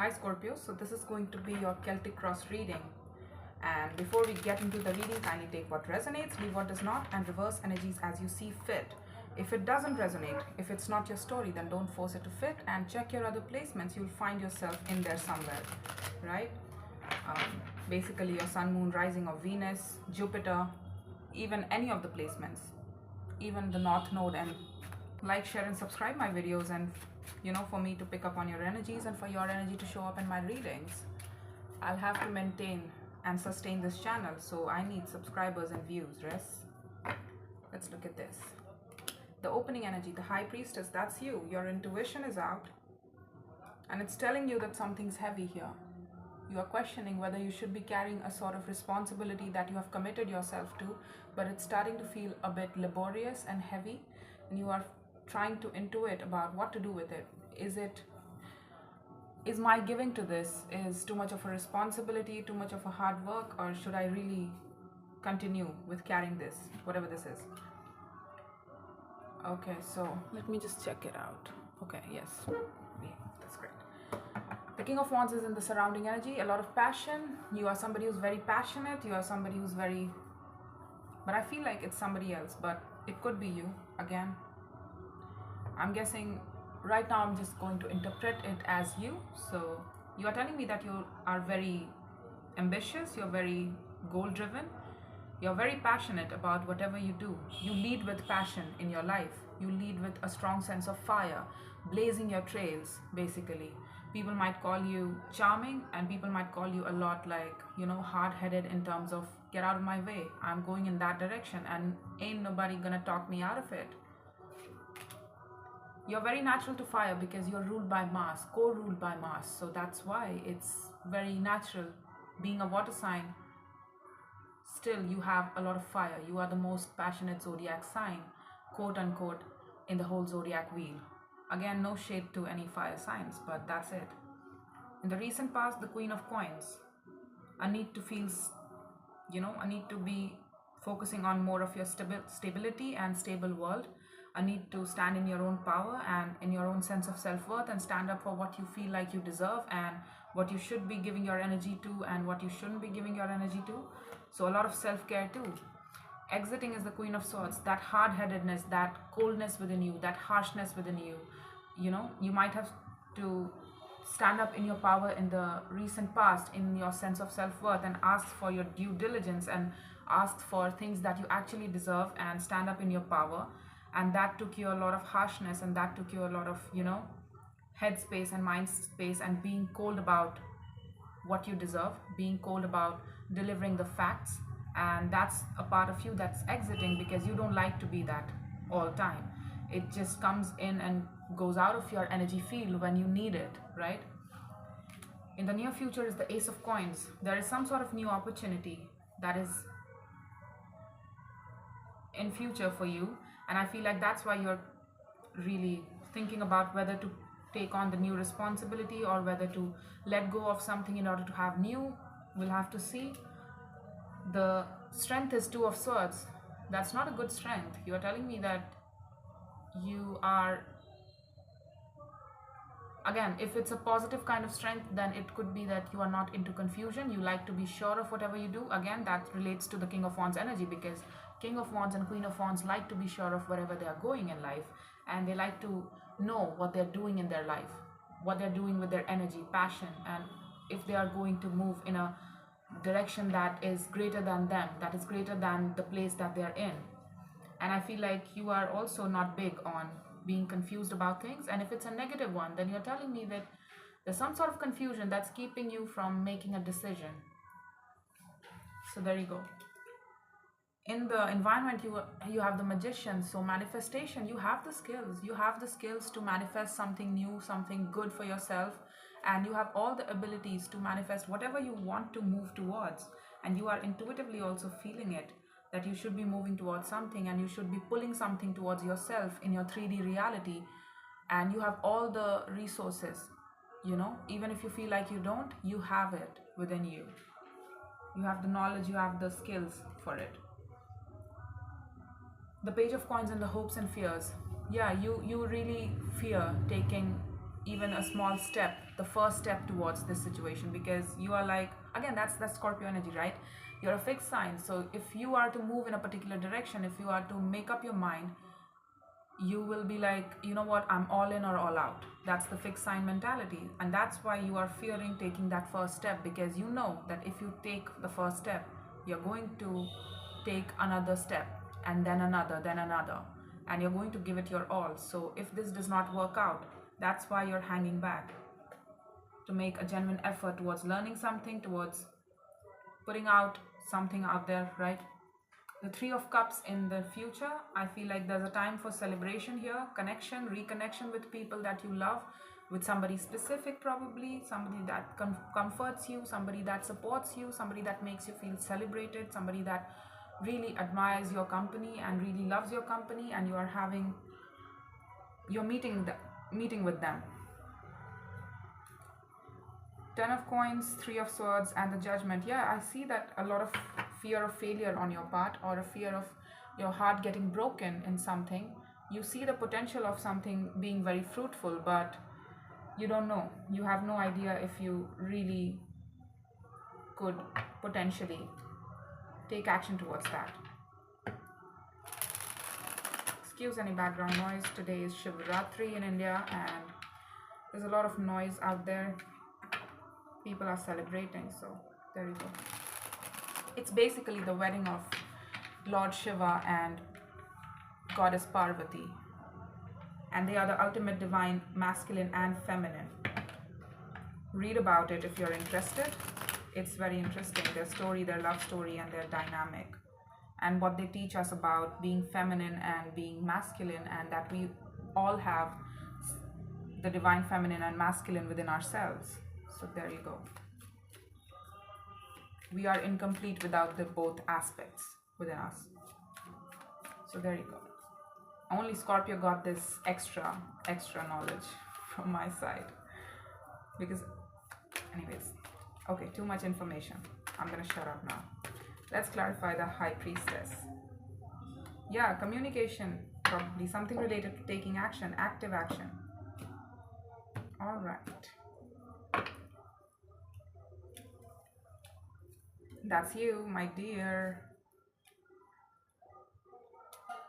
Hi Scorpio, so this is going to be your Celtic cross reading, and before we get into the reading, kindly take what resonates, leave what does not, and reverse energies as you see fit. If it doesn't resonate, if it's not your story, then don't force it to fit, and check your other placements. You'll find yourself in there somewhere, right? Basically your sun, moon, rising of Venus, Jupiter, even any of the placements, even the north node. And like, share and subscribe my videos, and for me to pick up on your energies and for your energy to show up in my readings. I'll have to maintain and sustain this channel, so I need subscribers and views, yes? Let's look at this. The opening energy, the High Priestess, that's you. Your intuition is out and it's telling you that something's heavy here. You are questioning whether you should be carrying a sort of responsibility that you have committed yourself to, but it's starting to feel a bit laborious and heavy, and you are trying to intuit about what to do with it. Is my giving to this is too much of a responsibility, too much of a hard work, or should I really continue with carrying this, whatever this is? Okay, so let me just check it out. Okay, yes, yeah, that's great. The King of Wands is in the surrounding energy, a lot of passion. You are somebody who's very passionate, you are somebody who's very, but I feel like it's somebody else, but it could be you again. I'm guessing right now I'm just going to interpret it as you. So you are telling me that you are very ambitious, you're very goal driven, you're very passionate about whatever you do. You lead with passion in your life. You lead with a strong sense of fire, blazing your trails, basically. People might call you charming, and people might call you a lot like, hard-headed in terms of, get out of my way, I'm going in that direction and ain't nobody gonna talk me out of it. You're very natural to fire because you're ruled by Mars, co-ruled by Mars. So that's why it's very natural. Being a water sign, still you have a lot of fire. You are the most passionate zodiac sign, quote unquote, in the whole zodiac wheel. Again, no shade to any fire signs, but that's it. In the recent past, the Queen of Coins. I need to feel, I need to be focusing on more of your stability and stable world. I need to stand in your own power and in your own sense of self-worth, and stand up for what you feel like you deserve and what you should be giving your energy to and what you shouldn't be giving your energy to. So a lot of self-care too. Exiting is the Queen of Swords, that hard-headedness, that coldness within you, that harshness within you. You might have to stand up in your power in the recent past, in your sense of self-worth, and ask for your due diligence and ask for things that you actually deserve and stand up in your power. And that took you a lot of harshness, and that took you a lot of, head space and mind space, and being cold about what you deserve, being cold about delivering the facts. And that's a part of you that's exiting because you don't like to be that all the time. It just comes in and goes out of your energy field when you need it, right? In the near future is the Ace of Coins. There is some sort of new opportunity that is in future for you, and I feel like that's why you're really thinking about whether to take on the new responsibility or whether to let go of something in order to have new. We'll have to see. The strength is Two of Swords. That's not a good strength. You're telling me that you are, again, if it's a positive kind of strength, then it could be that you are not into confusion. You like to be sure of whatever you do. Again, that relates to the King of Wands energy, because King of Wands and Queen of Wands like to be sure of wherever they are going in life, and they like to know what they're doing in their life, what they're doing with their energy, passion, and if they are going to move in a direction that is greater than them, that is greater than the place that they're in. And I feel like you are also not big on being confused about things, and if it's a negative one, then you're telling me that there's some sort of confusion that's keeping you from making a decision. So there you go. In the environment, you have the Magician. So manifestation, you have the skills. You have the skills to manifest something new, something good for yourself, and you have all the abilities to manifest whatever you want to move towards. And you are intuitively also feeling it, that you should be moving towards something, and you should be pulling something towards yourself in your 3D reality. And you have all the resources, even if you feel like you don't, you have it within you. You have the knowledge, you have the skills for it. The Page of Coins and the hopes and fears. Yeah, you really fear taking even a small step the first step towards this situation, because you are like, again, that's Scorpio energy, right? You're a fixed sign, so if you are to move in a particular direction, if you are to make up your mind, you will be like, you know what, I'm all in or all out. That's the fixed sign mentality, and that's why you are fearing taking that first step, because you know that if you take the first step, you're going to take another step, and then another, and you're going to give it your all. So if this does not work out, that's why you're hanging back, to make a genuine effort towards learning something, towards putting out something out there, right? The Three of Cups in the future, I feel like there's a time for celebration here, connection, reconnection with people that you love, with somebody specific, probably somebody that comforts you, somebody that supports you, somebody that makes you feel celebrated, somebody that really admires your company and really loves your company, and you're meeting with them. Ten of Coins, Three of Swords, and the Judgment. Yeah, I see that a lot of fear of failure on your part, or a fear of your heart getting broken in something. You see the potential of something being very fruitful, but you don't know. You have no idea if you really could potentially take action towards that. Excuse any background noise. Today is Shivratri in India, and there's a lot of noise out there. People are celebrating, so there you go. It's basically the wedding of Lord Shiva and Goddess Parvati, and they are the ultimate divine masculine and feminine. Read about it if you're interested. It's very interesting, their story, their love story, and their dynamic, and what they teach us about being feminine and being masculine, and that we all have the divine feminine and masculine within ourselves. So there you go. We are incomplete without the both aspects within us. So there you go. Only Scorpio got this extra knowledge from my side. Because, anyways, okay, too much information. I'm gonna shut up now. Let's clarify the High Priestess. Yeah, communication, probably something related to taking action, active action. All right. That's you, my dear.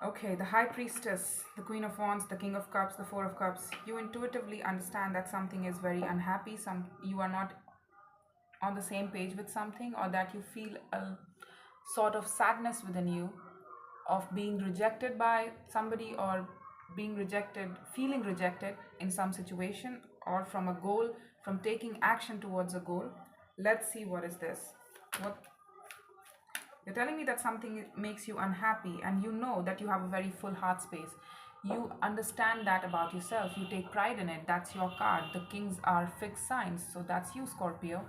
Okay, the High Priestess, the Queen of Wands, the King of Cups, the Four of Cups. You intuitively understand that something is very unhappy. You are not on the same page with something, or that you feel a sort of sadness within you of being rejected by somebody, or feeling rejected in some situation, or from a goal, from taking action towards a goal. Let's see, what is this? What you're telling me, that something makes you unhappy, and you know that you have a very full heart space. You understand that about yourself. You take pride in it. That's your card. The kings are fixed signs, so that's you, Scorpio.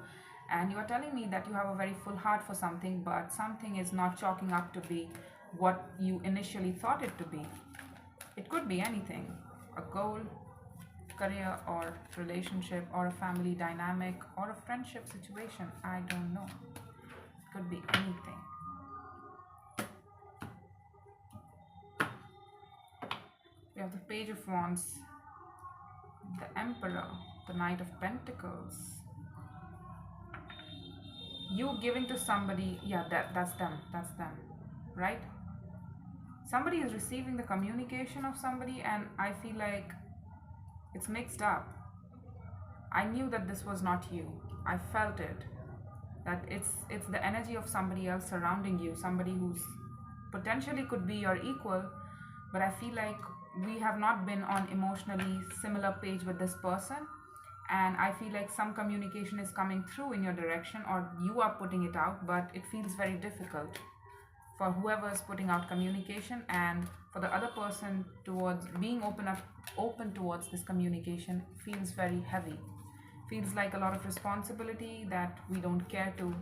And you are telling me that you have a very full heart for something, but something is not chalking up to be what you initially thought it to be. It could be anything: a goal, career, or relationship, or a family dynamic, or a friendship situation. I don't know. It could be anything. We have the Page of Wands, the Emperor, the Knight of Pentacles. You giving to somebody, yeah, that's them, right? Somebody is receiving the communication of somebody, and I feel like it's mixed up. I knew that this was not you. I felt it, that it's the energy of somebody else surrounding you, somebody who's potentially could be your equal, but I feel like we have not been on emotionally similar page with this person, and I feel like some communication is coming through in your direction, or you are putting it out, but it feels very difficult for whoever is putting out communication, and for the other person towards being open towards this communication feels very heavy. Feels like a lot of responsibility that we don't care to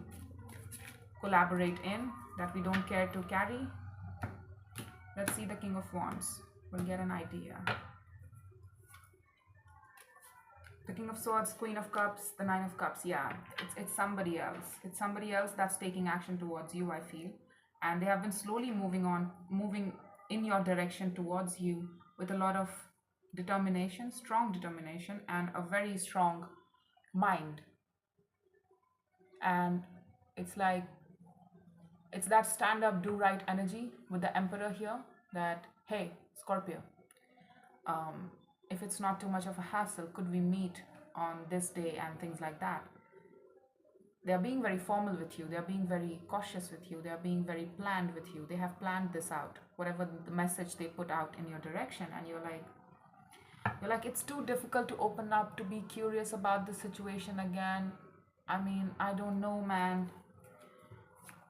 collaborate in, that we don't care to carry. Let's see the King of Wands. We'll get an idea. The King of Swords, Queen of Cups, the Nine of Cups. Yeah, it's somebody else. It's somebody else that's taking action towards you, I feel. And they have been slowly moving in your direction towards you with a lot of determination, strong determination, and a very strong mind. And it's like, it's that stand up, do right energy with the Emperor here, that, hey, Scorpio, um, if it's not too much of a hassle, could we meet on this day and things like that. They're being very formal with you, they're being very cautious with you, they're being very planned with you. They have planned this out, whatever the message they put out in your direction, and you're like, it's too difficult to open up, to be curious about the situation again. I mean, I don't know, man.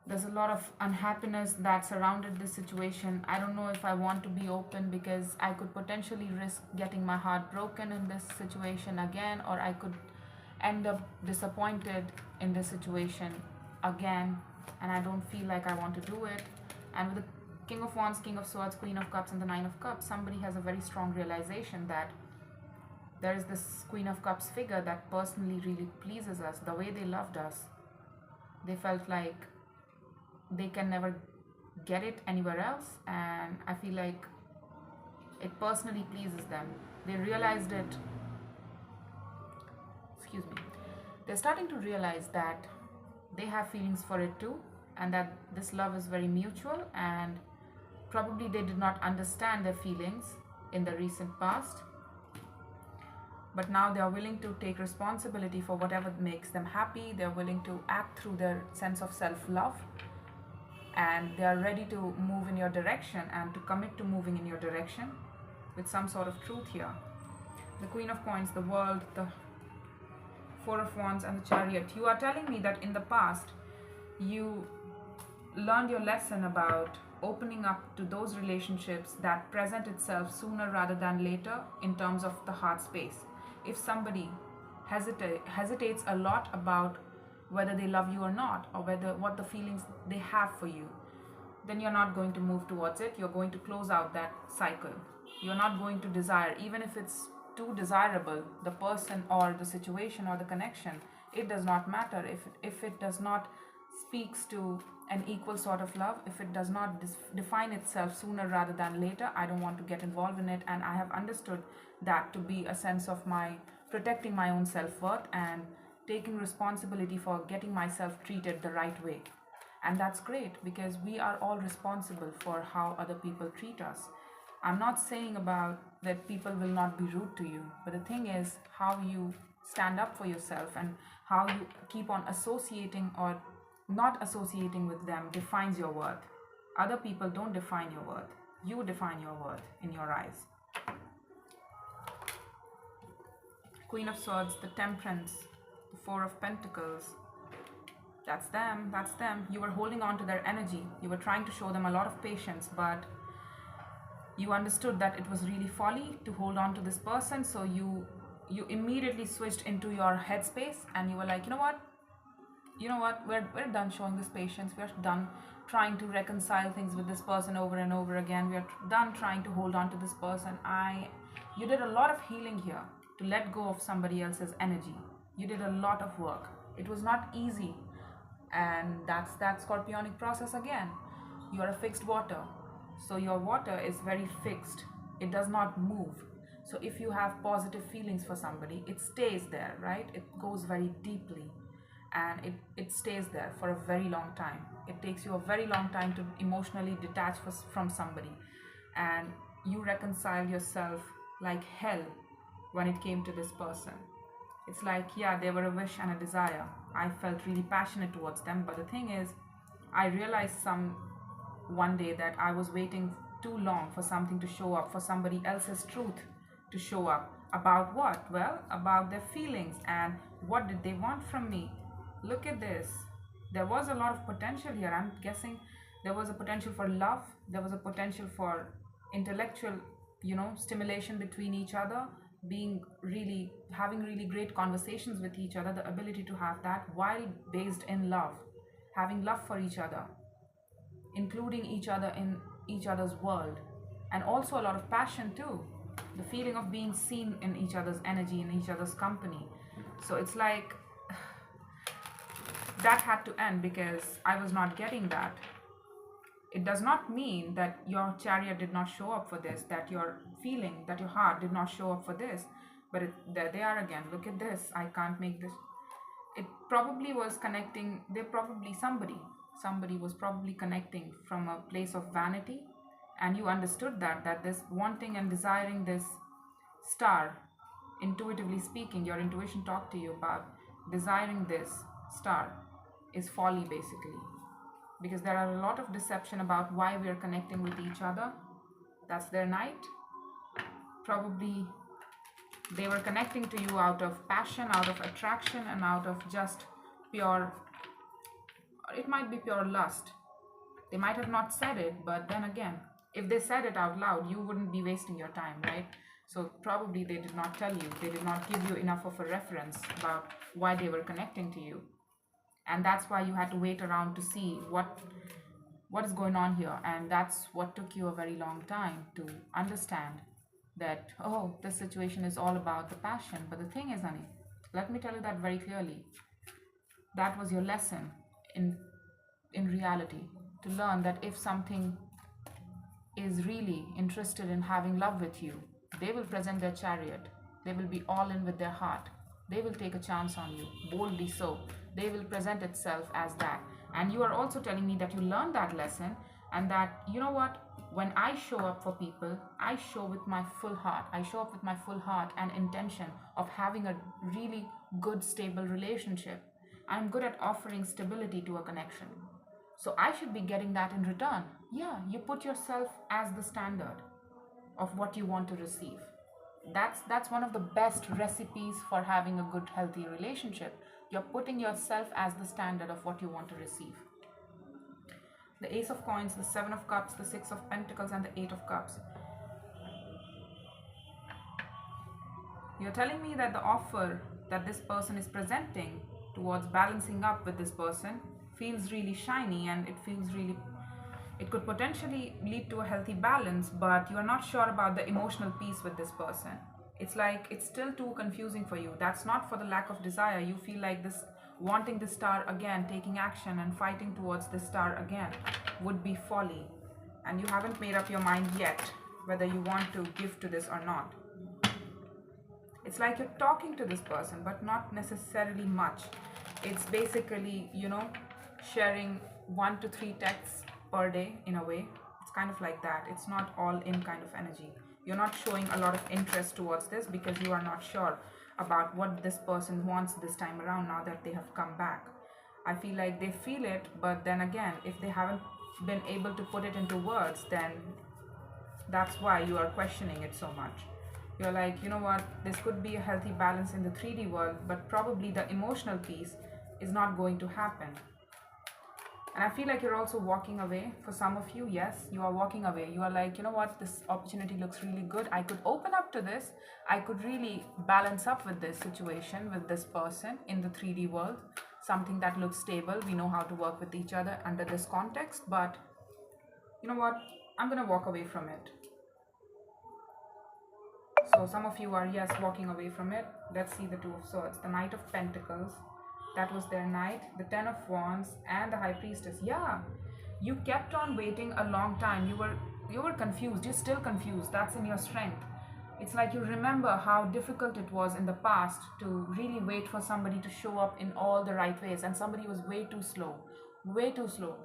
There's a lot of unhappiness that surrounded this situation. I don't know if I want to be open, because I could potentially risk getting my heart broken in this situation again, or I could end up disappointed in this situation again, and I don't feel like I want to do it. And with the King of Wands, King of Swords, Queen of Cups, and the Nine of Cups, somebody has a very strong realization that there is this Queen of Cups figure that personally really pleases us. The way they loved us, they felt like they can never get it anywhere else, and I feel like it personally pleases them. They realized it, excuse me, they're starting to realize that they have feelings for it too, and that this love is very mutual, and probably they did not understand their feelings in the recent past, but now they are willing to take responsibility for whatever makes them happy. They're willing to act through their sense of self-love, and they are ready to move in your direction and to commit to moving in your direction with some sort of truth here. The Queen of Coins, the World, the Four of Wands, and the Chariot. You are telling me that in the past you learned your lesson about opening up to those relationships that present itself sooner rather than later in terms of the heart space. If somebody hesitates a lot about whether they love you or not, or what the feelings they have for you, then you're not going to move towards it. You're going to close out that cycle. You're not going to desire, even if it's too desirable, the person or the situation or the connection. It does not matter if it does not speaks to an equal sort of love, if it does not define itself sooner rather than later. I don't want to get involved in it, and I have understood that to be a sense of my protecting my own self-worth and taking responsibility for getting myself treated the right way. And that's great, because we are all responsible for how other people treat us. I'm not saying about that people will not be rude to you, but the thing is how you stand up for yourself and how you keep on associating or not associating with them defines your worth. Other people don't define your worth. You define your worth in your eyes. Queen of Swords, the Temperance, the Four of Pentacles. That's them, that's them. You were holding on to their energy. You were trying to show them a lot of patience, but you understood that it was really folly to hold on to this person. So you immediately switched into your headspace, and you were like, you know what, we're done showing this patience. We're done trying to reconcile things with this person over and over again. We're done trying to hold on to this person. You did a lot of healing here to let go of somebody else's energy. You did a lot of work. It was not easy, and that's that scorpionic process again. You are a fixed water, so your water is very fixed. It does not move. So if you have positive feelings for somebody, it stays there, right? It goes very deeply, and it stays there for a very long time. It takes you a very long time to emotionally detach from somebody, and you reconcile yourself like hell when it came to this person. It's like, yeah, they were a wish and a desire. I felt really passionate towards them, but the thing is, I realized one day that I was waiting too long for something to show up, for somebody else's truth to show up. About what? Well, about their feelings and what did they want from me. Look at this. There was a lot of potential here. I'm guessing there was a potential for love. There was a potential for intellectual, stimulation between each other, having really great conversations with each other, the ability to have that while based in love, having love for each other, including each other in each other's world, and also a lot of passion too, the feeling of being seen in each other's energy, in each other's company. So it's like that had to end because I was not getting that. It does not mean that your chariot did not show up for this, that your feeling, that your heart did not show up for this, But there they are again. Look at this. I can't make this. It probably was connecting. Somebody was probably connecting from a place of vanity, and you understood that this wanting and desiring this star, intuitively speaking, your intuition talked to you about desiring this star is folly, basically, because there are a lot of deception about why we are connecting with each other. That's their night. Probably they were connecting to you out of passion, out of attraction, and out of just pure, or it might be pure lust. They might have not said it, but then again, if they said it out loud, you wouldn't be wasting your time, right? So probably they did not tell you, they did not give you enough of a reference about why they were connecting to you. And that's why you had to wait around to see what is going on here. And that's what took you a very long time to understand that, oh, this situation is all about the passion. But the thing is, honey, let me tell you that very clearly. That was your lesson in reality, to learn that if something is really interested in having love with you, they will present their chariot. They will be all in with their heart. They will take a chance on you, boldly so. They will present itself as that. And you are also telling me that you learned that lesson, and that, you know what, when I show up for people, I show with my full heart. I show up with my full heart and intention of having a really good, stable relationship. I'm good at offering stability to a connection. So I should be getting that in return. Yeah, you put yourself as the standard of what you want to receive. That's one of the best recipes for having a good, healthy relationship. You're putting yourself as the standard of what you want to receive. The Ace of Coins, the Seven of Cups, the Six of Pentacles, and the Eight of Cups. You're telling me that the offer that this person is presenting towards balancing up with this person feels really shiny, and it could potentially lead to a healthy balance, but you are not sure about the emotional piece with this person. It's like it's still too confusing for you. That's not for the lack of desire. You feel like this, wanting this star again, taking action and fighting towards this star again would be folly. And you haven't made up your mind yet whether you want to give to this or not. It's like you're talking to this person, but not necessarily much. It's basically, sharing 1 to 3 texts per day in a way. It's kind of like that. It's not all in kind of energy. You're not showing a lot of interest towards this because you are not sure about what this person wants this time around now that they have come back. I feel like they feel it, but then again, if they haven't been able to put it into words, then that's why you are questioning it so much. You're like, you know what, this could be a healthy balance in the 3D world, but probably the emotional piece is not going to happen. And I feel like you're also walking away. For some of you, yes, you are walking away. You are like, you know what, this opportunity looks really good. I could open up to this. I could really balance up with this situation, with this person in the 3D world. Something that looks stable. We know how to work with each other under this context. But you know what, I'm going to walk away from it. So some of you are, yes, walking away from it. Let's see the Two of Swords, the Knight of Pentacles. That was their knight, the Ten of Wands, and the High Priestess. Yeah, you kept on waiting a long time. You were confused. You're still confused. That's in your strength. It's like you remember how difficult it was in the past to really wait for somebody to show up in all the right ways, and somebody was way too slow. Way too slow.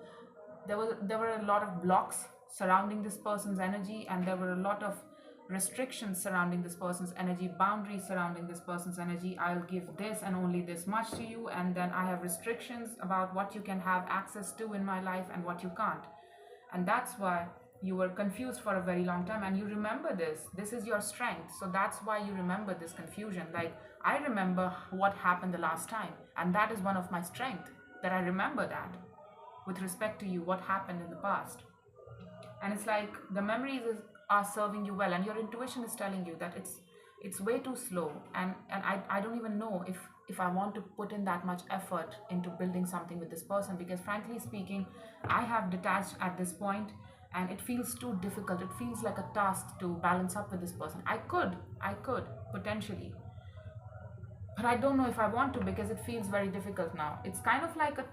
There were a lot of blocks surrounding this person's energy, and there were a lot of restrictions surrounding this person's energy, boundaries surrounding this person's energy. I'll give this and only this much to you, and then I have restrictions about what you can have access to in my life and what you can't. And that's why you were confused for a very long time, and you remember this is your strength. So that's why you remember this confusion. Like, I remember what happened the last time, and that is one of my strengths, that I remember that with respect to you, what happened in the past. And it's like the memories are serving you well, and your intuition is telling you that it's way too slow, and I don't even know if I want to put in that much effort into building something with this person, because frankly speaking, I have detached at this point, and it feels too difficult. It feels like a task to balance up with this person. I could potentially, but I don't know if I want to, because it feels very difficult now. It's kind of like a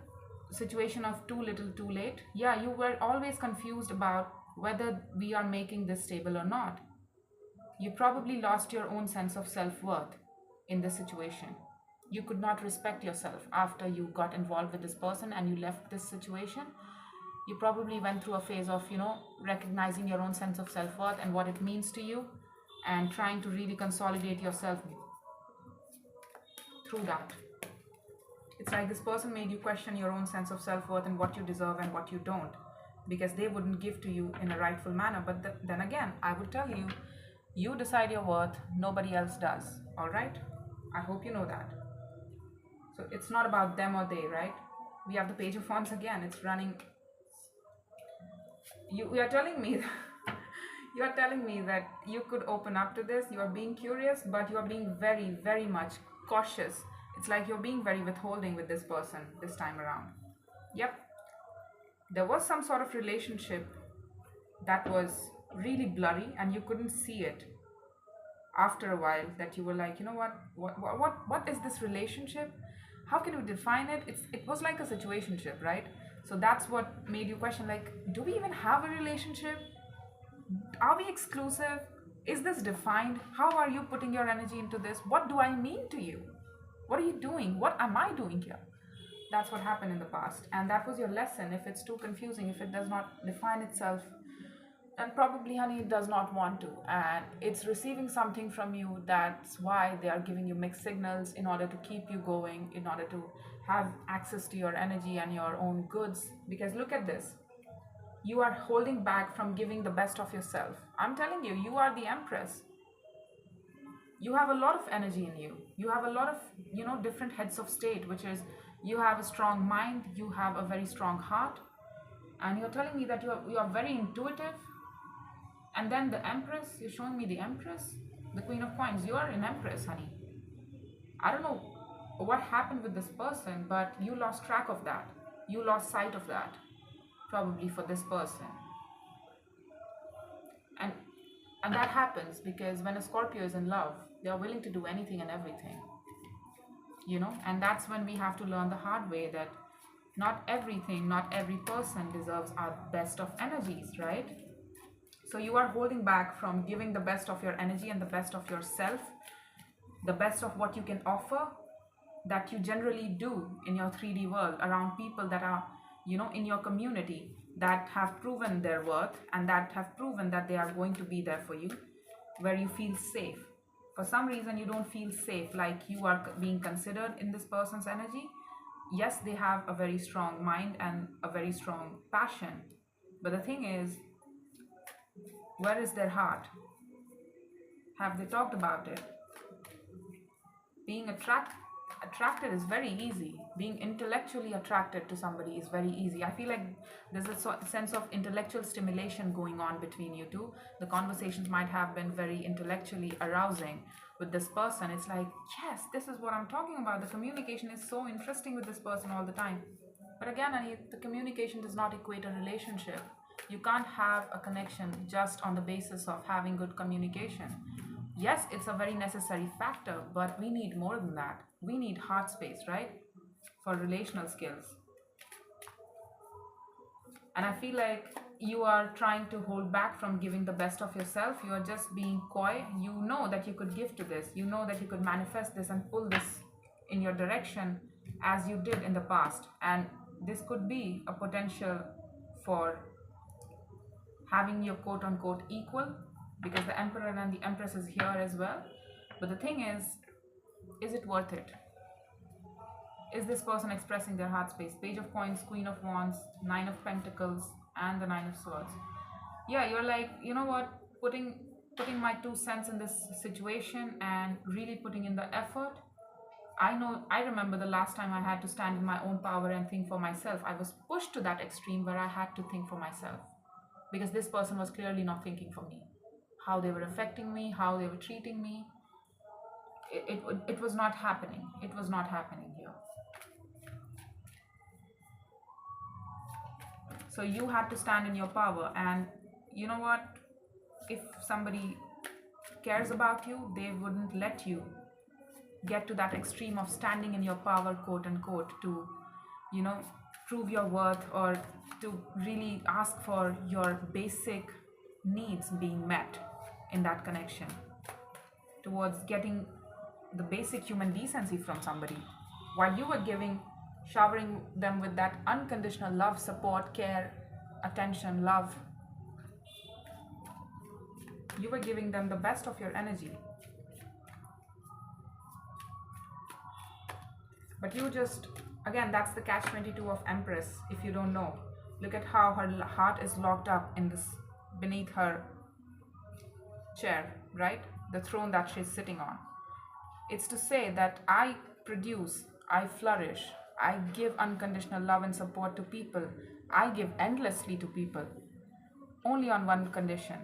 situation of too little too late. Yeah, you were always confused about whether we are making this stable or not. You probably lost your own sense of self-worth in this situation. You could not respect yourself after you got involved with this person and you left this situation. You probably went through a phase of, recognizing your own sense of self-worth and what it means to you, and trying to really consolidate yourself through that. It's like this person made you question your own sense of self-worth and what you deserve and what you don't, because they wouldn't give to you in a rightful manner. But then again, I would tell you, you decide your worth, nobody else does. All right? I hope you know that. So it's not about them or they, right? We have the Page of Wands again. It's running. You are telling me you are telling me that you could open up to this. You are being curious, but you are being very, very much cautious. It's like you're being very withholding with this person this time around. Yep. There was some sort of relationship that was really blurry and you couldn't see it after a while, that you were like, you know what is this relationship? How can we define it? It was like a situationship, right? So that's what made you question, like, do we even have a relationship? Are we exclusive? Is this defined? How are you putting your energy into this? What do I mean to you? What are you doing? What am I doing here? That's what happened in the past. And that was your lesson. If it's too confusing, if it does not define itself, then probably, honey, it does not want to. And it's receiving something from you. That's why they are giving you mixed signals, in order to keep you going, in order to have access to your energy and your own goods. Because look at this. You are holding back from giving the best of yourself. I'm telling you, you are the Empress. You have a lot of energy in you. You have a lot of, different heads of state, which is, you have a strong mind, you have a very strong heart, and you're telling me that you are very intuitive. And then the Empress, you're showing me the Empress, the Queen of Coins. You are an Empress, honey. I don't know what happened with this person, but you lost track of that. You lost sight of that, probably, for this person. And that happens because when a Scorpio is in love, they are willing to do anything and everything. And that's when we have to learn the hard way that not everything, not every person deserves our best of energies, right? So you are holding back from giving the best of your energy and the best of yourself, the best of what you can offer, that you generally do in your 3D world, around people that are, in your community, that have proven their worth and that have proven that they are going to be there for you, where you feel safe. For some reason, you don't feel safe, like you are being considered in this person's energy. Yes, they have a very strong mind and a very strong passion. But the thing is, where is their heart? Have they talked about it? Being attracted is very easy. Being intellectually attracted to somebody is very easy. I feel like there's a sense of intellectual stimulation going on between you two. The conversations might have been very intellectually arousing with this person. It's like, yes, this is what I'm talking about. The communication is so interesting with this person all the time. But again, the communication does not equate a relationship. You can't have a connection just on the basis of having good communication. Yes, it's a very necessary factor, but we need more than that. We need heart space, right? For relational skills. And I feel like you are trying to hold back from giving the best of yourself. You are just being coy. You know that you could give to this. You know that you could manifest this and pull this in your direction as you did in the past. And this could be a potential for having your quote-unquote equal, because the Emperor and the Empress is here as well. But the thing is it worth it? Is this person expressing their heart space? Page of Coins, Queen of Wands, Nine of Pentacles, and the Nine of Swords. Yeah, you're like, you know what, putting my 2 cents in this situation and really putting in the effort. I remember the last time I had to stand in my own power and think for myself. I was pushed to that extreme where I had to think for myself, because this person was clearly not thinking for me. How they were affecting me, how they were treating me, it was not happening. It was not happening here. So you had to stand in your power. And you know what? If somebody cares about you, they wouldn't let you get to that extreme of standing in your power, quote unquote, to, prove your worth, or to really ask for your basic needs being met in that connection. towards getting the basic human decency from somebody, while you were showering them with that unconditional love, support, care, attention, love. You were giving them the best of your energy. But you just, again, that's the catch 22 of Empress. If you don't know, look at how her heart is locked up in this, beneath her chair, right? The throne that she's sitting on. It's to say that I produce, I flourish, I give unconditional love and support to people. I give endlessly to people. Only on one condition.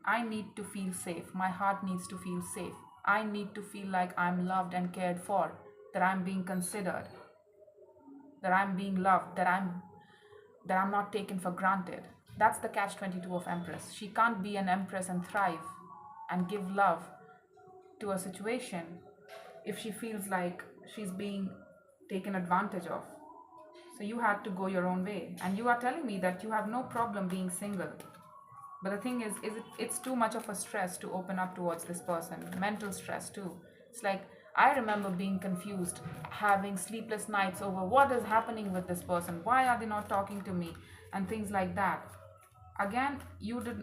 I need to feel safe. My heart needs to feel safe. I need to feel like I'm loved and cared for, that I'm being considered, that I'm being loved, that I'm not taken for granted. That's the catch 22 of Empress. She can't be an Empress and thrive and give love to a situation if she feels like she's being taken advantage of. So you had to go your own way. And you are telling me that you have no problem being single. But the thing is it's too much of a stress to open up towards this person. Mental stress too. It's like, I remember being confused, having sleepless nights over what is happening with this person. Why are they not talking to me? And things like that. Again,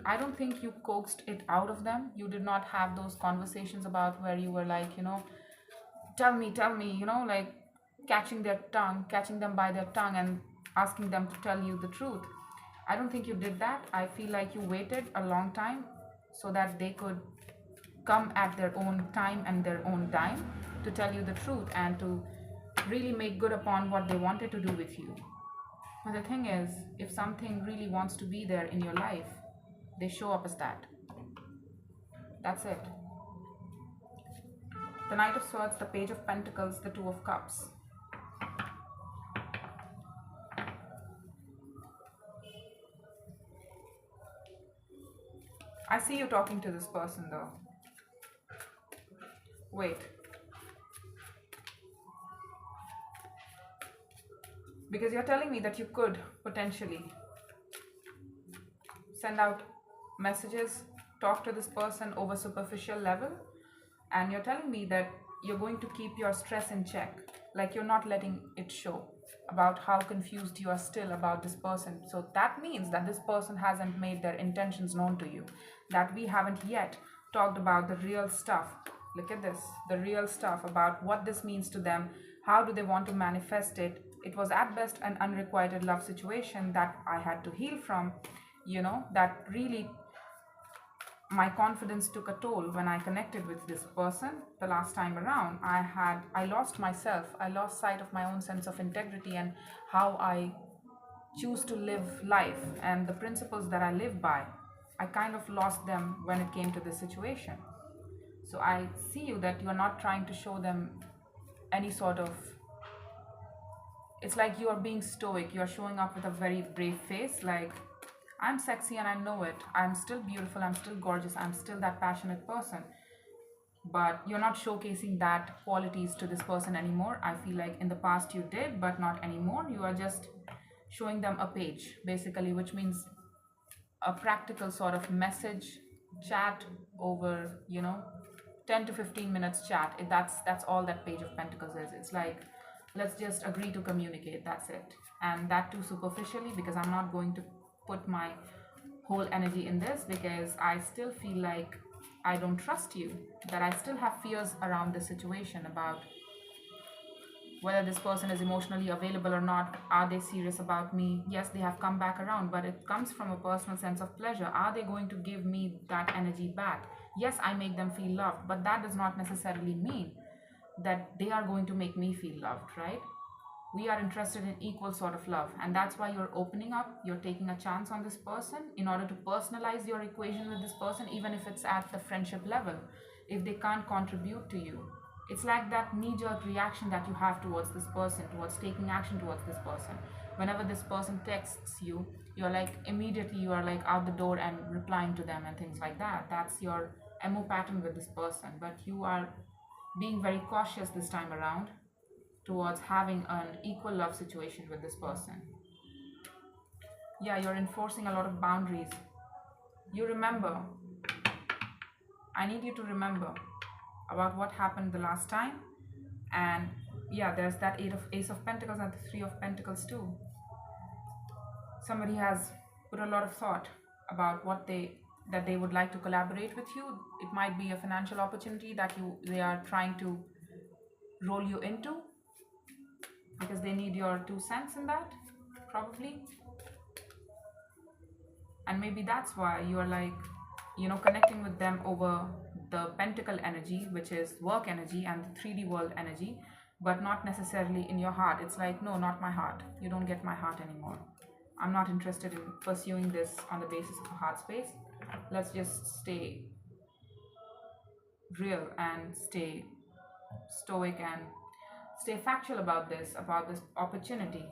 I don't think you coaxed it out of them. You did not have those conversations about where you were like, tell me, like catching them by their tongue and asking them to tell you the truth. I don't think you did that. I feel like you waited a long time so that they could come at their own time and their own dime to tell you the truth and to really make good upon what they wanted to do with you. But the thing is, if something really wants to be there in your life, they show up as that. That's it. The Knight of Swords, the Page of Pentacles, the Two of Cups. I see you talking to this person though. Wait. Because you're telling me that you could potentially send out messages, talk to this person over superficial level, and you're telling me that you're going to keep your stress in check, like you're not letting it show about how confused you are still about this person. So that means that this person hasn't made their intentions known to you, that we haven't yet talked about the real stuff. Look at this, the real stuff about what this means to them. How do they want to manifest it? It was at best an unrequited love situation that I had to heal from, that really, my confidence took a toll when I connected with this person the last time around. I lost myself. I lost sight of my own sense of integrity and how I choose to live life and the principles that I live by. I kind of lost them when it came to this situation. So I see you that you're not trying to show them any sort of, it's like you are being stoic. You're showing up with a very brave face, like, I'm sexy and I know it. I'm still beautiful. I'm still gorgeous. I'm still that passionate person. But you're not showcasing that qualities to this person anymore. I feel like in the past you did, but not anymore. You are just showing them a page, basically, which means a practical sort of message chat over, 10 to 15 minutes chat. That's all that Page of Pentacles is. It's like, let's just agree to communicate. That's it. And that too superficially, because I'm not going to put my whole energy in this, because I still feel like I don't trust you, that I still have fears around this situation about whether this person is emotionally available or not. Are they serious about me? Yes, they have come back around, but it comes from a personal sense of pleasure. Are they going to give me that energy back? Yes, I make them feel loved, but that does not necessarily mean that they are going to make me feel loved, right? We are interested in equal sort of love, and that's why you're opening up, you're taking a chance on this person in order to personalize your equation with this person, even if it's at the friendship level. If they can't contribute to you, it's like that knee-jerk reaction that you have towards this person, towards taking action towards this person. Whenever this person texts you, you're like, immediately you are like out the door and replying to them and things like that. That's your MO pattern with this person. But you are being very cautious this time around towards having an equal love situation with this person. Yeah, you're enforcing a lot of boundaries. You remember, I need you to remember about what happened the last time. And yeah, there's that Ace of Pentacles and the Three of Pentacles too. Somebody has put a lot of thought about what they would like to collaborate with you. It might be a financial opportunity that they are trying to roll you into, because they need your 2 cents in that, probably. And maybe that's why you are like, connecting with them over the pentacle energy, which is work energy, and the 3D world energy, but not necessarily in your heart. It's like, no, not my heart. You don't get my heart anymore. I'm not interested in pursuing this on the basis of heart space. Let's just stay real and stay stoic and stay factual about this opportunity.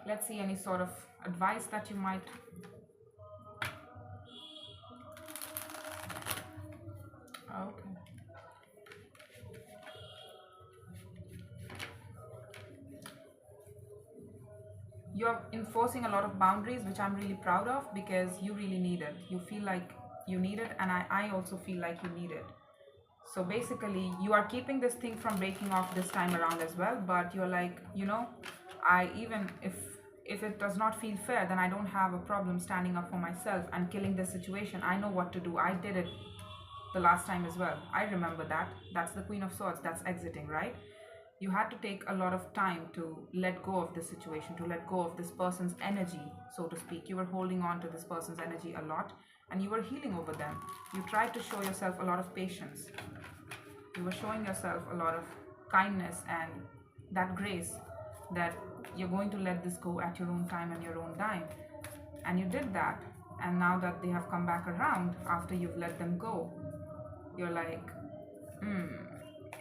Let's see any sort of advice that you might. Okay. You're enforcing a lot of boundaries, which I'm really proud of, because you really need it. You feel like you need it, and I also feel like you need it. So basically, you are keeping this thing from breaking off this time around as well, but you're like, even if it does not feel fair, then I don't have a problem standing up for myself and killing this situation. I know what to do. I did it the last time as well. I remember that. That's the Queen of Swords. That's exiting, right? You had to take a lot of time to let go of this situation, to let go of this person's energy, so to speak. You were holding on to this person's energy a lot, and you were healing over them. You tried to show yourself a lot of patience. You were showing yourself a lot of kindness and that grace, that you're going to let this go at your own time and your own dime. And you did that. And now that they have come back around after you've let them go, you're like,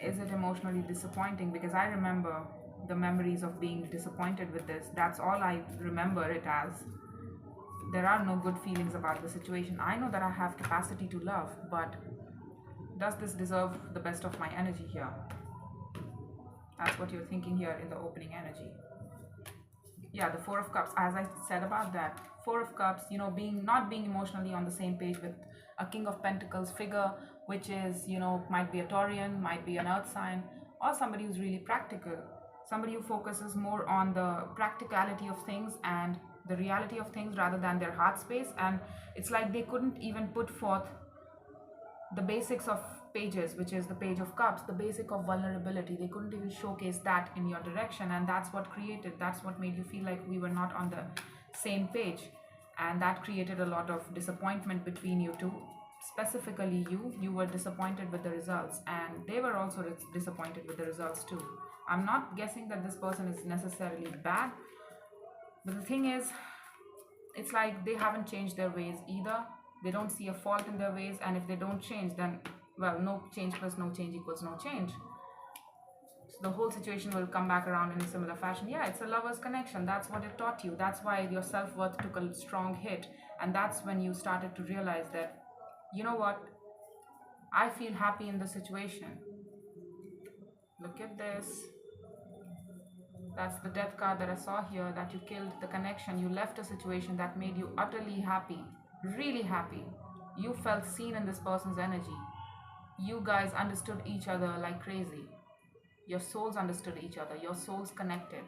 is it emotionally disappointing? Because I remember the memories of being disappointed with this. That's all I remember it as. There are no good feelings about the situation. I know that I have capacity to love, but does this deserve the best of my energy here? That's what you're thinking here in the opening energy. Yeah, the Four of Cups, as I said about that. Four of Cups, not being emotionally on the same page with a King of Pentacles figure, which is, might be a Taurian, might be an earth sign, or somebody who's really practical. Somebody who focuses more on the practicality of things and the reality of things rather than their heart space. And it's like they couldn't even put forth the basics of pages, which is the Page of Cups, the basic of vulnerability. They couldn't even showcase that in your direction, and that's what made you feel like we were not on the same page, and that created a lot of disappointment between you two. Specifically, you were disappointed with the results, and they were also disappointed with the results too. I'm not guessing that this person is necessarily bad, but the thing is, it's like they haven't changed their ways either. They don't see a fault in their ways, and if they don't change, then, well, no change plus no change equals no change. So the whole situation will come back around in a similar fashion. Yeah, it's a lover's connection. That's what it taught you. That's why your self-worth took a strong hit. And that's when you started to realize that, you know what? I feel happy in the situation. Look at this. That's the Death card that I saw here, that you killed the connection. You left a situation that made you utterly happy. Really happy. You felt seen in this person's energy. You guys understood each other like crazy. Your souls understood each other. Your souls connected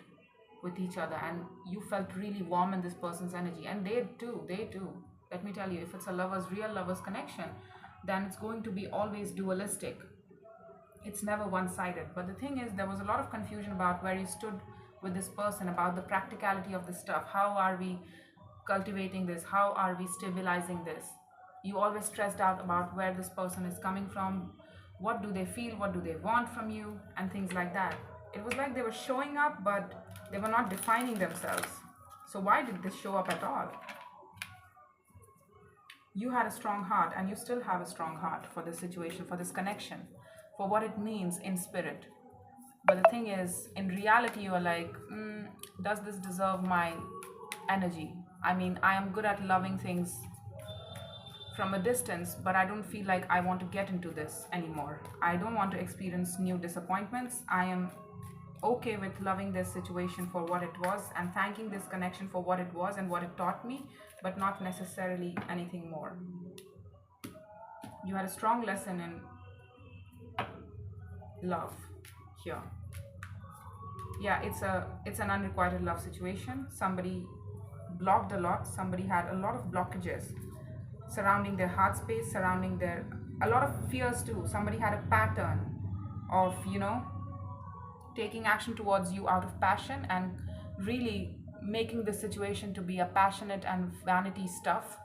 with each other, and you felt really warm in this person's energy. And they too. Let me tell you, if it's a real lover's connection, then it's going to be always dualistic. It's never one-sided. But the thing is, there was a lot of confusion about where you stood with this person, about the practicality of the stuff. How are we cultivating this? How are we stabilizing this? You always stressed out about where this person is coming from. What do they feel? What do they want from you? And things like that. It was like they were showing up, but they were not defining themselves. So why did this show up at all? You had a strong heart, and you still have a strong heart for this situation, for this connection, for what it means in spirit. But the thing is, in reality, you are like, does this deserve my energy? I mean, I am good at loving things from a distance, but I don't feel like I want to get into this anymore. I don't want to experience new disappointments. I am okay with loving this situation for what it was and thanking this connection for what it was and what it taught me, but not necessarily anything more. You had a strong lesson in love here. Yeah, it's an unrequited love situation. Somebody blocked a lot. Somebody had a lot of blockages surrounding their heart space, surrounding their a lot of fears too. Somebody had a pattern of, taking action towards you out of passion and really making the situation to be a passionate and vanity stuff,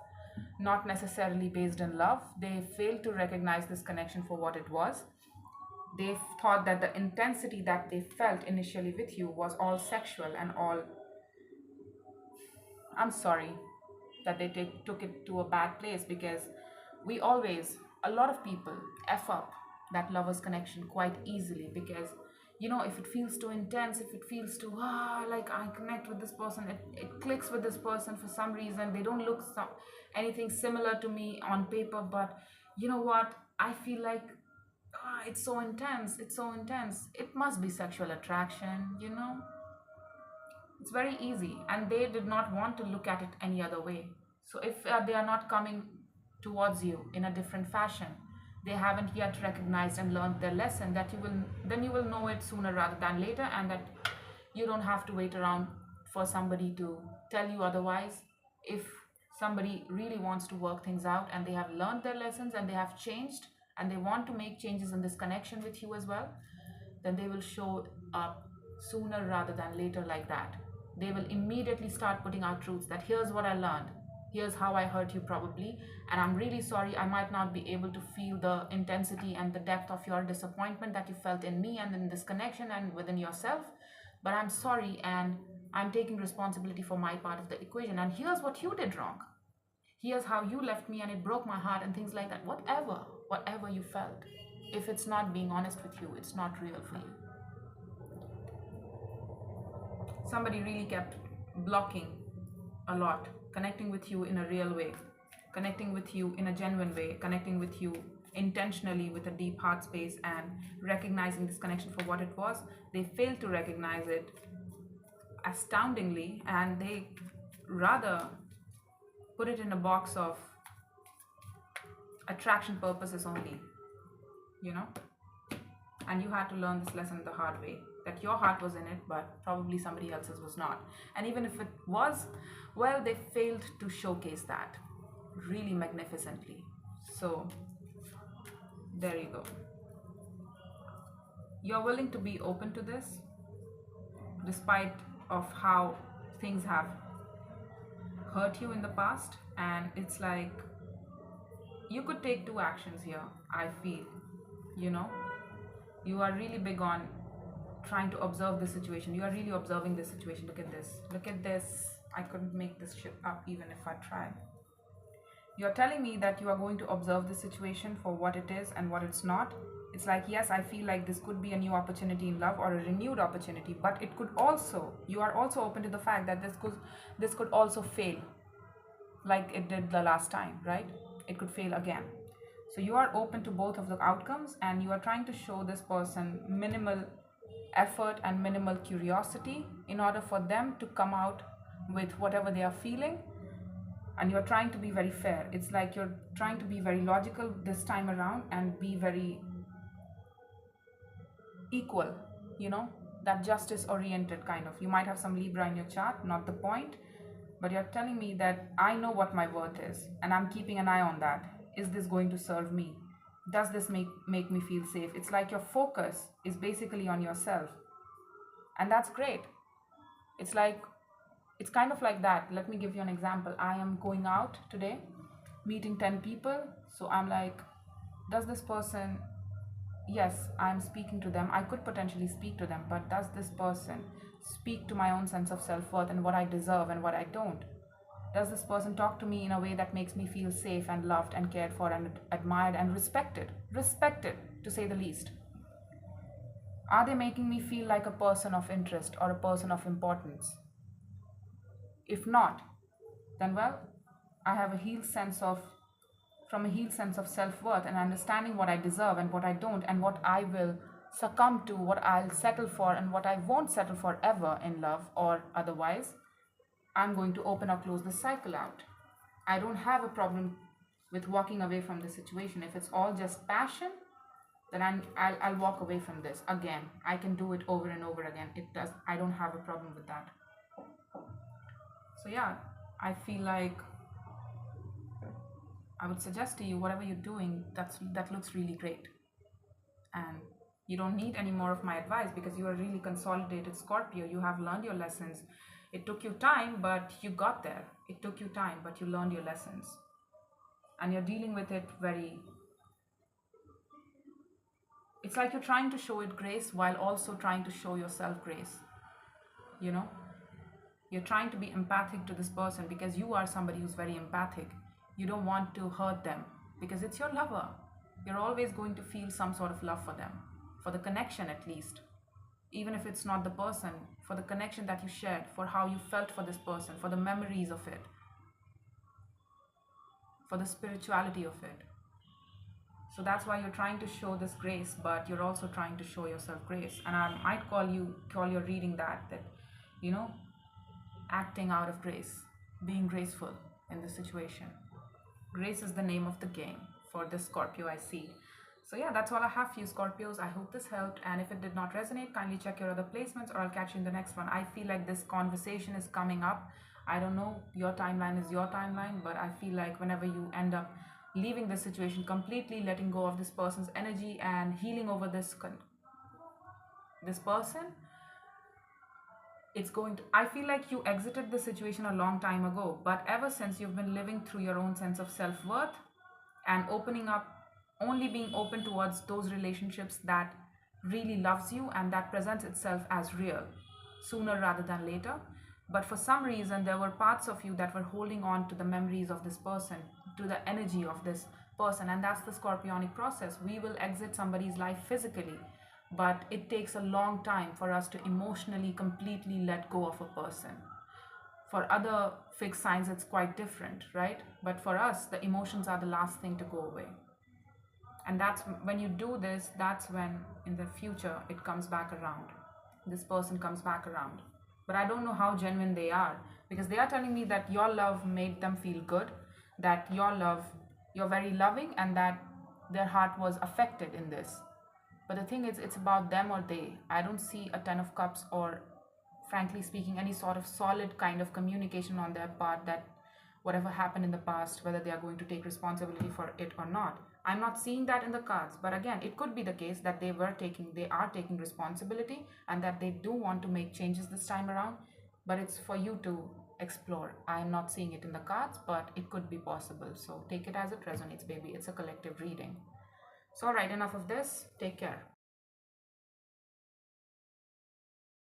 not necessarily based in love. They failed to recognize this connection for what it was. They thought that the intensity that they felt initially with you was all sexual and all. I'm sorry that they took it to a bad place, because we always, a lot of people, F up that lovers connection quite easily, because if it feels too intense, if it feels too like I connect with this person, it clicks with this person for some reason. They don't look anything similar to me on paper, but you know what, I feel like it's so intense, it must be sexual attraction. It's very easy, and they did not want to look at it any other way. So if they are not coming towards you in a different fashion, they haven't yet recognized and learned their lesson, that you will know it sooner rather than later, and that you don't have to wait around for somebody to tell you otherwise. If somebody really wants to work things out and they have learned their lessons and they have changed and they want to make changes in this connection with you as well, then they will show up sooner rather than later like that. They will immediately start putting out truths that here's what I learned, here's how I hurt you probably, and I'm really sorry, I might not be able to feel the intensity and the depth of your disappointment that you felt in me and in this connection and within yourself, but I'm sorry, and I'm taking responsibility for my part of the equation, and here's what you did wrong. Here's how you left me and it broke my heart, and things like that. Whatever you felt. If it's not being honest with you, it's not real for you. Somebody really kept blocking a lot, connecting with you in a real way, connecting with you in a genuine way, connecting with you intentionally with a deep heart space, and recognizing this connection for what it was. They failed to recognize it astoundingly, and they rather put it in a box of attraction purposes only, and you had to learn this lesson the hard way, that your heart was in it, but probably somebody else's was not. And even if it was, well, they failed to showcase that really magnificently. So there you go. You're willing to be open to this despite of how things have hurt you in the past, and it's like you could take two actions here. I feel you are really big on trying to observe the situation. You are really observing this situation. Look at this. I couldn't make this shit up even if I tried. You're telling me that you are going to observe the situation for what it is and what it's not. It's like, yes, I feel like this could be a new opportunity in love or a renewed opportunity, but it could also, you are also open to the fact that this could also fail, like it did the last time, right? It could fail again. So you are open to both of the outcomes, and you are trying to show this person minimal effort and minimal curiosity in order for them to come out with whatever they are feeling. And you're trying to be very fair. It's like you're trying to be very logical this time around and be very equal, that justice oriented kind of. You might have some Libra in your chart, not the point, but you're telling me that I know what my worth is and I'm keeping an eye on that. Is this going to serve me? Does this make me feel safe? It's like your focus is basically on yourself, and that's great. It's kind of like that. Let me give you an example. I am going out today, meeting 10 people. So I'm like, does this person, yes, I'm speaking to them. I could potentially speak to them, but does this person speak to my own sense of self-worth and what I deserve and what I don't? Does this person talk to me in a way that makes me feel safe and loved and cared for and admired and respected? Respected, to say the least. Are they making me feel like a person of interest or a person of importance? If not, then well, I have a healed sense of self-worth and understanding what I deserve and what I don't and what I will succumb to what I'll settle for and what I won't settle for ever in love or otherwise, I'm going to open or close the cycle out. I don't have a problem with walking away from the situation. If it's all just passion, then I'll walk away from this. Again, I can do it over and over again. I don't have a problem with that. So yeah, I feel like I would suggest to you, whatever you're doing, that looks really great. And you don't need any more of my advice because you are really consolidated Scorpio. You have learned your lessons. It took you time, but you got there. It took you time, but you learned your lessons. And you're dealing with it it's like you're trying to show it grace while also trying to show yourself grace. You know? You're trying to be empathic to this person because you are somebody who's very empathic. You don't want to hurt them because it's your lover. You're always going to feel some sort of love for them, for the connection at least. Even if it's not the person, for the connection that you shared, for how you felt for this person, for the memories of it, for the spirituality of it. So that's why you're trying to show this grace, but you're also trying to show yourself grace. And I might call your reading that, you know, acting out of grace, being graceful in this situation. Grace is the name of the game for this Scorpio I see. So yeah, that's all I have for you, Scorpios. I hope this helped. And if it did not resonate, kindly check your other placements or I'll catch you in the next one. I feel like this conversation is coming up. I don't know, your timeline is your timeline, but I feel like whenever you end up leaving this situation completely, letting go of this person's energy and healing over this person, I feel like you exited the situation a long time ago, but ever since you've been living through your own sense of self-worth and opening up, only being open towards those relationships that really loves you and that presents itself as real sooner rather than later. But for some reason, there were parts of you that were holding on to the memories of this person, to the energy of this person, and that's the Scorpionic process. We will exit somebody's life physically, but it takes a long time for us to emotionally completely let go of a person. For other fixed signs, it's quite different, right? But for us, the emotions are the last thing to go away. And that's when you do this, that's when in the future it comes back around. This person comes back around. But I don't know how genuine they are, because they are telling me that your love made them feel good, that you're very loving, and that their heart was affected in this. But the thing is, it's about them or they. I don't see a 10 of cups or, frankly speaking, any sort of solid kind of communication on their part that whatever happened in the past, whether they are going to take responsibility for it or not. I'm not seeing that in the cards, but again, it could be the case that they are taking responsibility and that they do want to make changes this time around, but it's for you to explore. I am not seeing it in the cards, but it could be possible. So take it as it resonates, baby. It's a collective reading. So all right, enough of this. Take care.